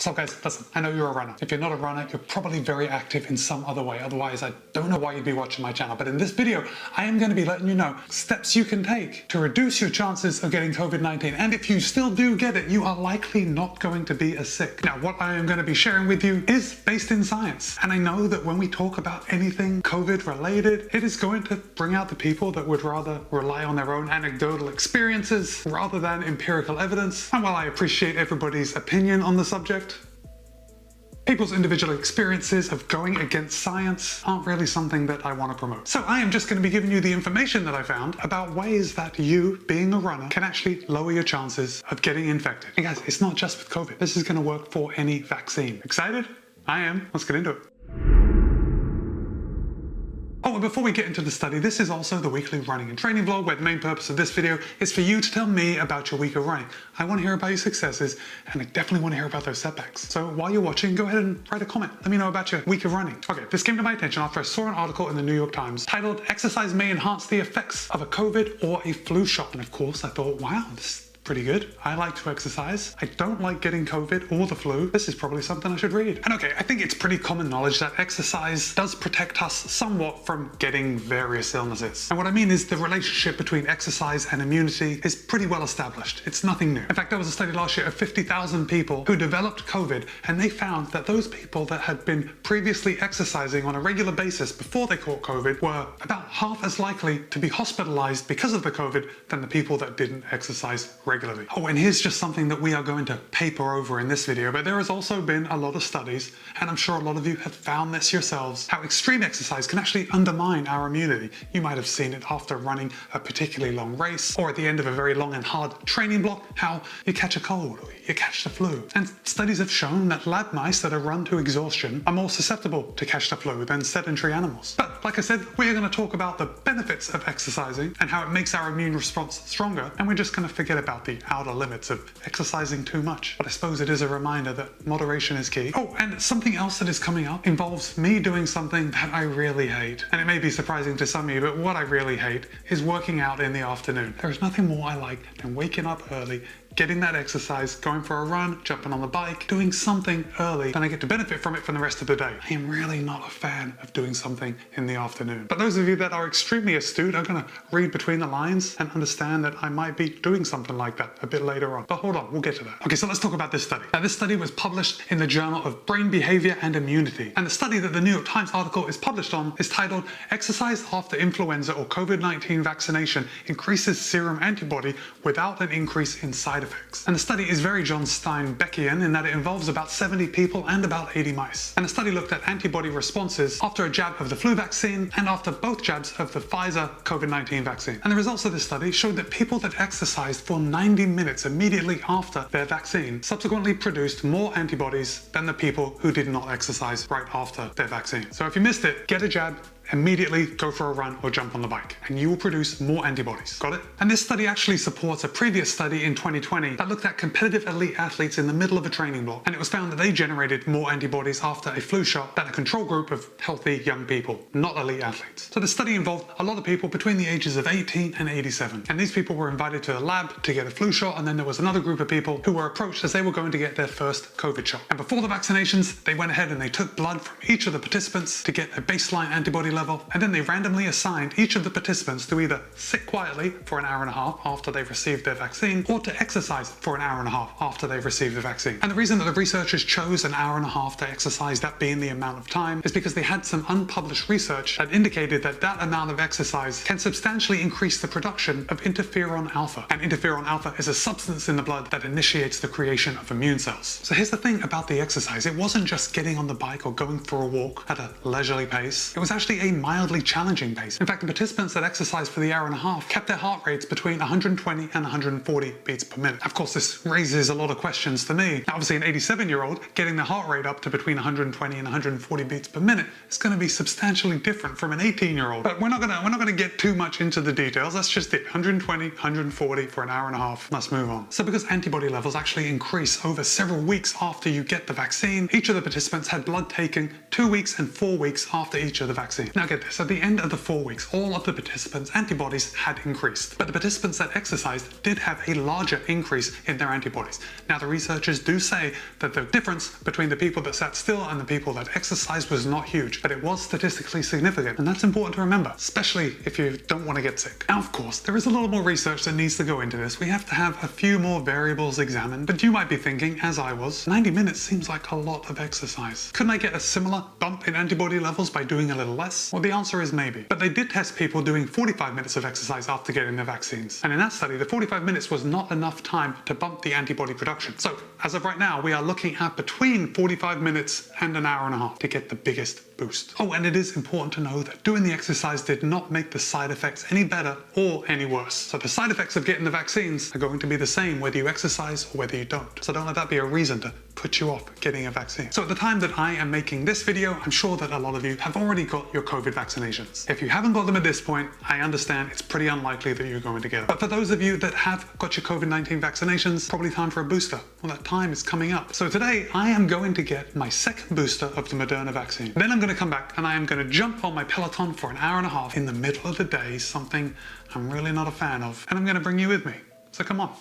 So guys, listen, I know you're a runner. If you're not a runner, you're probably very active in some other way. Otherwise, I don't know why you'd be watching my channel. But in this video, I am going to be letting you know steps you can take to reduce your chances of getting COVID-19. And if you still do get it, you are likely not going to be as sick. Now, what I am going to be sharing with you is based in science. And I know that when we talk about anything COVID related, it is going to bring out the people that would rather rely on their own anecdotal experiences rather than empirical evidence. And while I appreciate everybody's opinion on the subject, people's individual experiences of going against science aren't really something that I want to promote. So I am just going to be giving you the information that I found about ways that you, being a runner, can actually lower your chances of getting infected. And guys, it's not just with COVID. This is going to work for any vaccine. Excited? I am. Let's get into it. Oh, and before we get into the study, this is also the weekly running and training vlog where the main purpose of this video is for you to tell me about your week of running. I want to hear about your successes, and I definitely want to hear about those setbacks. So while you're watching, go ahead and write a comment. Let me know about your week of running. Okay, this came to my attention after I saw an article in the New York Times titled "Exercise May Enhance the Effects of a COVID or a Flu Shot." And of course, I thought, wow, this pretty good. I like to exercise. I don't like getting COVID or the flu. This is probably something I should read. And okay, I think it's pretty common knowledge that exercise does protect us somewhat from getting various illnesses. And what I mean is the relationship between exercise and immunity is pretty well established. It's nothing new. In fact, there was a study last year of 50,000 people who developed COVID, and they found that those people that had been previously exercising on a regular basis before they caught COVID were about half as likely to be hospitalized because of the COVID than the people that didn't exercise regularly. Oh, and here's just something that we are going to paper over in this video, but there has also been a lot of studies, and I'm sure a lot of you have found this yourselves, how extreme exercise can actually undermine our immunity. You might have seen it after running a particularly long race, or at the end of a very long and hard training block, how you catch a cold or you catch the flu. And studies have shown that lab mice that are run to exhaustion are more susceptible to catch the flu than sedentary animals. But like I said, we're going to talk about the benefits of exercising and how it makes our immune response stronger, and we're just going to forget about the outer limits of exercising too much. But I suppose it is a reminder that moderation is key. Oh, and something else that is coming up involves me doing something that I really hate. And it may be surprising to some of you, but what I really hate is working out in the afternoon. There is nothing more I like than waking up early, getting that exercise, going for a run, jumping on the bike, doing something early, then I get to benefit from it for the rest of the day. I am really not a fan of doing something in the afternoon. But those of you that are extremely astute are going to read between the lines and understand that I might be doing something like that a bit later on. But hold on, we'll get to that. Okay, so let's talk about this study. Now, this study was published in the Journal of Brain Behavior and Immunity. And the study that the New York Times article is published on is titled "Exercise After Influenza or COVID-19 Vaccination Increases Serum Antibody Without an Increase in Side Effects." And the study is very John Steinbeckian in that it involves about 70 people and about 80 mice. And the study looked at antibody responses after a jab of the flu vaccine and after both jabs of the Pfizer COVID-19 vaccine. And the results of this study showed that people that exercised for 90 minutes immediately after their vaccine subsequently produced more antibodies than the people who did not exercise right after their vaccine. So if you missed it, get a jab, immediately go for a run or jump on the bike, and you will produce more antibodies. Got it? And this study actually supports a previous study in 2020 that looked at competitive elite athletes in the middle of a training block, and it was found that they generated more antibodies after a flu shot than a control group of healthy young people, not elite athletes. So the study involved a lot of people between the ages of 18 and 87, and these people were invited to a lab to get a flu shot, and then there was another group of people who were approached as they were going to get their first COVID shot. And before the vaccinations, they went ahead and they took blood from each of the participants to get a baseline antibody level, and then they randomly assigned each of the participants to either sit quietly for an hour and a half after they've received their vaccine, or to exercise for an hour and a half after they've received the vaccine. And the reason that the researchers chose an hour and a half to exercise, that being the amount of time, is because they had some unpublished research that indicated that that amount of exercise can substantially increase the production of interferon alpha. And interferon alpha is a substance in the blood that initiates the creation of immune cells. So here's the thing about the exercise. It wasn't just getting on the bike or going for a walk at a leisurely pace. It was actually a mildly challenging pace. In fact, the participants that exercised for the hour and a half kept their heart rates between 120 and 140 beats per minute. Of course, this raises a lot of questions to me. Now, obviously, an 87-year-old getting their heart rate up to between 120 and 140 beats per minute is going to be substantially different from an 18-year-old. But we're not going to get too much into the details. That's just it. 120, 140 for an hour and a half. Let's move on. So because antibody levels actually increase over several weeks after you get the vaccine, each of the participants had blood taken 2 weeks and 4 weeks after each of the vaccine. Now get this, at the end of the 4 weeks, all of the participants' antibodies had increased, but the participants that exercised did have a larger increase in their antibodies. Now the researchers do say that the difference between the people that sat still and the people that exercised was not huge, but it was statistically significant, and that's important to remember, especially if you don't want to get sick. Now of course, there is a little more research that needs to go into this. We have to have a few more variables examined, but you might be thinking, as I was, 90 minutes seems like a lot of exercise. Couldn't I get a similar bump in antibody levels by doing a little less? Well, the answer is maybe. But they did test people doing 45 minutes of exercise after getting their vaccines. And in that study, the 45 minutes was not enough time to bump the antibody production. So as of right now, we are looking at between 45 minutes and an hour and a half to get the biggest boost. Oh, and it is important to know that doing the exercise did not make the side effects any better or any worse. So the side effects of getting the vaccines are going to be the same whether you exercise or whether you don't. So don't let that be a reason to put you off getting a vaccine. So at the time that I am making this video, I'm sure that a lot of you have already got your COVID vaccinations. If you haven't got them at this point, I understand it's pretty unlikely that you're going to get them. But for those of you that have got your COVID-19 vaccinations, probably time for a booster. Well, that time is coming up. So today I am going to get my second booster of the Moderna vaccine. Then I'm going to come back and I am going to jump on my Peloton for an hour and a half in the middle of the day, something I'm really not a fan of, and I'm going to bring you with me. So come on.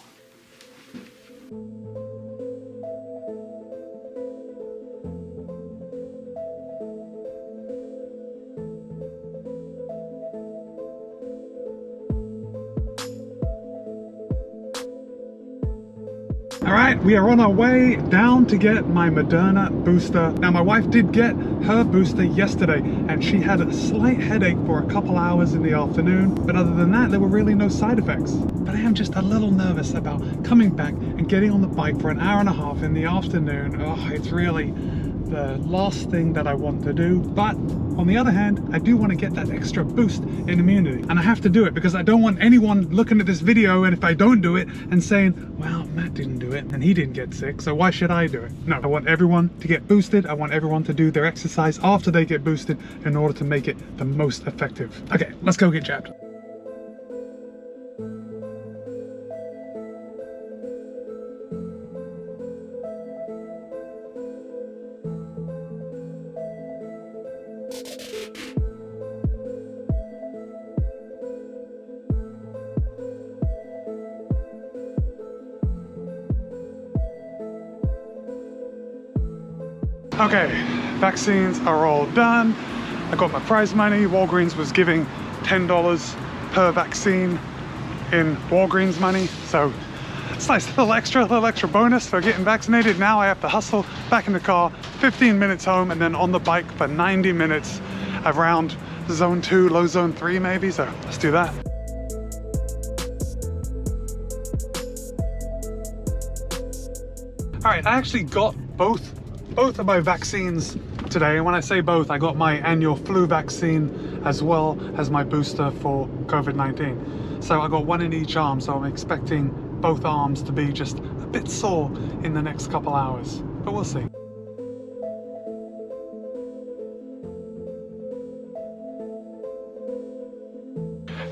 All right, we are on our way down to get my Moderna booster. Now, my wife did get her booster yesterday, and she had a slight headache for a couple hours in the afternoon. But other than that, there were really no side effects. But I am just a little nervous about coming back and getting on the bike for an hour and a half in the afternoon. Oh, it's really the last thing that I want to do. But on the other hand, I do want to get that extra boost in immunity. And I have to do it because I don't want anyone looking at this video, and if I don't do it, and saying, well, Matt didn't do it and he didn't get sick, so why should I do it? No, I want everyone to get boosted. I want everyone to do their exercise after they get boosted in order to make it the most effective. Okay, let's go get jabbed. Okay, vaccines are all done. I got my prize money. Walgreens was giving $10 per vaccine in Walgreens money. So it's nice, a little extra bonus for getting vaccinated. Now I have to hustle back in the car, 15 minutes home, and then on the bike for 90 minutes around zone 2, low zone 3 maybe. So let's do that. All right, I actually got both of my vaccines today, and when I say both, I got my annual flu vaccine as well as my booster for COVID-19. So I got one in each arm, so I'm expecting both arms to be just a bit sore in the next couple hours, but we'll see.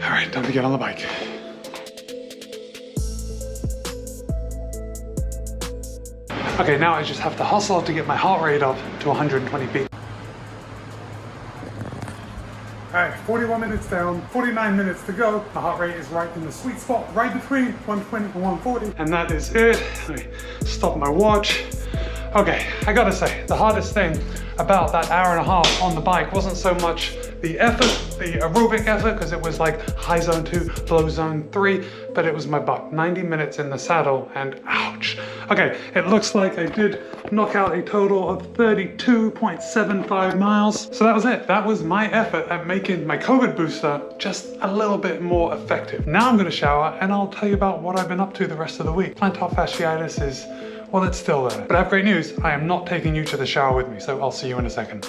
All right, time to get on the bike. Okay, now I just have to hustle to get my heart rate up to 120 beats. All right, 41 minutes down, 49 minutes to go. My heart rate is right in the sweet spot, right between 120 and 140. And that is it. Let me stop my watch. Okay, I gotta say, the hardest thing about that hour and a half on the bike wasn't so much the effort, the aerobic effort, because it was like high zone 2, low zone 3, but it was my butt. 90 minutes in the saddle and ouch. Okay, it looks like I did knock out a total of 32.75 miles. So that was it. That was my effort at making my COVID booster just a little bit more effective. Now I'm gonna shower and I'll tell you about what I've been up to the rest of the week. Plantar fasciitis is, well, it's still there. But I have great news. I am not taking you to the shower with me, so I'll see you in a second.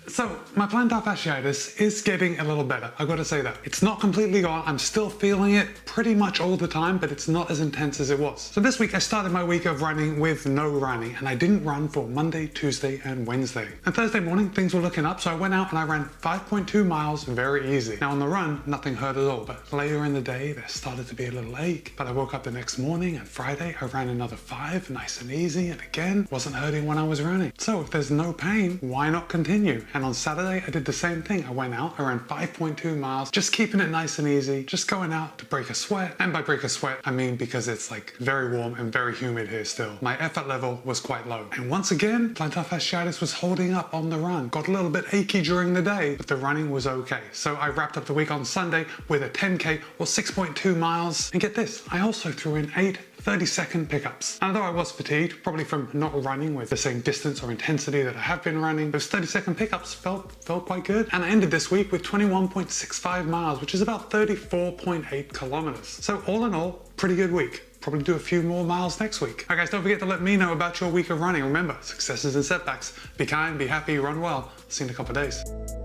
So my plantar fasciitis is getting a little better, I gotta say that. It's not completely gone, I'm still feeling it pretty much all the time, but it's not as intense as it was. So this week I started my week of running with no running, and I didn't run for Monday, Tuesday, and Wednesday. And Thursday morning, things were looking up, so I went out and I ran 5.2 miles very easy. Now on the run, nothing hurt at all, but later in the day, there started to be a little ache. But I woke up the next morning, and Friday, I ran another 5, nice and easy, and again, wasn't hurting when I was running. So if there's no pain, why not continue? And on Saturday, I did the same thing. I went out, I ran 5.2 miles, just keeping it nice and easy, just going out to break a sweat. And by break a sweat, I mean because it's like very warm and very humid here still. My effort level was quite low. And once again, plantar fasciitis was holding up on the run. Got a little bit achy during the day, but the running was okay. So I wrapped up the week on Sunday with a 10K or 6.2 miles. And get this, I also threw in 8 30-second pickups. And although I was fatigued, probably from not running with the same distance or intensity that I have been running, those 30-second pickups felt quite good. And I ended this week with 21.65 miles, which is about 34.8 kilometers. So all in all, pretty good week. Probably do a few more miles next week. Alright guys, don't forget to let me know about your week of running. Remember, successes and setbacks. Be kind, be happy, run well. See you in a couple of days.